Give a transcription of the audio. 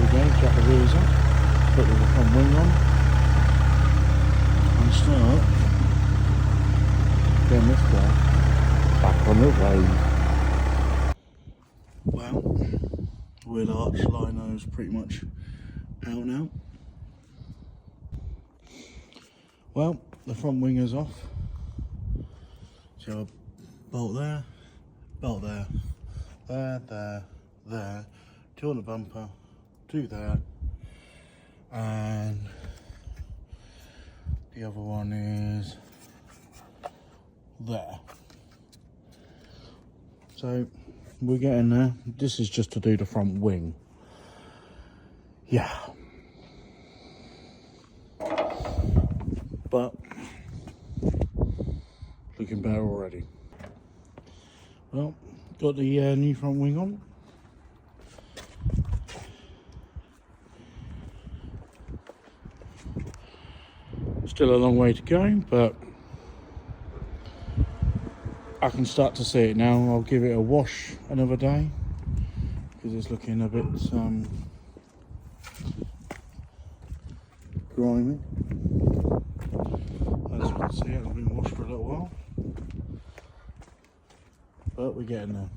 we go, jack the wheels up, put the front wing on, and start getting this guy back on the road. Well, wheel arch lino is pretty much out now. Well, the front wing is off. So bolt there, there, two on the bumper, two there, and the other one is there. So we're getting there. This is just to do the front wing. Yeah. But looking better already. Well, got the new front wing on. Still a long way to go, but I can start to see it now. I'll give it a wash another day because it's looking a bit grimy. As you can see, it hasn't been washed for a little while, but we're getting there.